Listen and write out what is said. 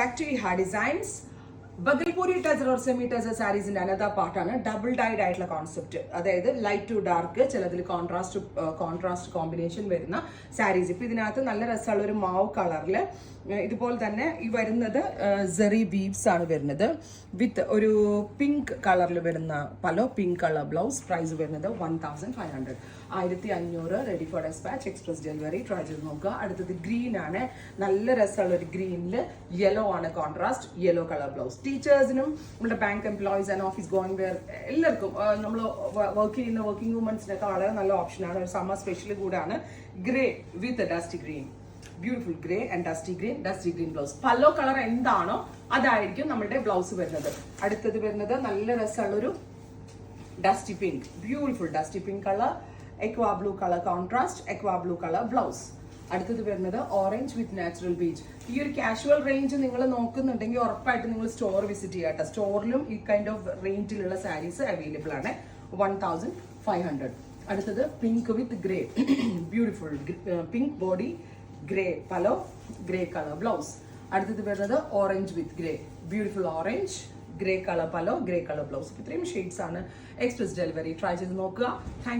Factory High Designs. Bhagalpuri tussar or semi tussar സാരീസിന്റെ another പാർട്ടാണ് double dyed ആയിട്ടുള്ള കോൺസെപ്റ്റ്. അതായത് ലൈറ്റ് ടു ഡാർക്ക്, ചിലതിൽ കോൺട്രാസ്റ്റ് കോമ്പിനേഷൻ വരുന്ന സാരീസ്. ഇപ്പൊ ഇതിനകത്ത് നല്ല രസമുള്ള ഒരു മാവ് കളറിൽ ഇതുപോലെ തന്നെ ഈ വരുന്നത് സെറി വീവ്സ് ആണ് വരുന്നത്. വിത്ത് ഒരു പിങ്ക് കളറിൽ വരുന്ന പലോ പിങ്ക് കളർ ബ്ലൗസ്. പ്രൈസ് വരുന്നത് 1500. 1500 ready for dispatch, express delivery. Try ചെയ്ത് നോക്കുക. അടുത്തത് ഗ്രീൻ ആണ്. നല്ല രസമുള്ള ഒരു ഗ്രീനിൽ യെല്ലോ ആണ് കോൺട്രാസ്റ്റ്, യെല്ലോ കളർ ബ്ലൗസ്. ടീച്ചേഴ്സിനും നമ്മുടെ bank employees and office going wear എല്ലാവർക്കും നമ്മൾ വർക്ക് ചെയ്യുന്ന വർക്കിംഗ് വുമൻസിനൊക്കെ വളരെ നല്ല ഓപ്ഷനാണ്. ഒരു സമ്മർ സ്പെഷ്യൽ കൂടാണ്. Grey with dusty green, beautiful grey and dusty green blouse. Pallu colour എന്താണോ അതായിരിക്കും നമ്മുടെ ബ്ലൗസ് വരുന്നത്. അടുത്തത് വരുന്നത് നല്ല രസമുള്ളൊരു dusty pink, beautiful dusty pink colour, aqua blue colour contrast, aqua blue colour blouse. അടുത്തത് വരുന്നത് ഓറഞ്ച് വിത്ത് നാച്ചുറൽ ബീച്ച്. ഈ ഒരു കാഷ്വൽ റേഞ്ച് നിങ്ങൾ നോക്കുന്നുണ്ടെങ്കിൽ ഉറപ്പായിട്ട് നിങ്ങൾ സ്റ്റോർ വിസിറ്റ് ചെയ്യാട്ടോ. സ്റ്റോറിലും ഈ കൈൻഡ് ഓഫ് റേഞ്ചിലുള്ള സാരീസ് അവൈലബിൾ ആണ്. 1500. അടുത്തത് പിങ്ക് വിത്ത് grey, beautiful pink body, grey പലോ, grey colour blouse. അടുത്തത് വരുന്നത് ഓറഞ്ച് വിത്ത് grey, beautiful orange, grey colour പലോ, grey colour blouse. ഇത്രയും ഷെയ്ഡ്സ് ആണ്. Express delivery. ട്രൈ ചെയ്ത് നോക്കുക. താങ്ക്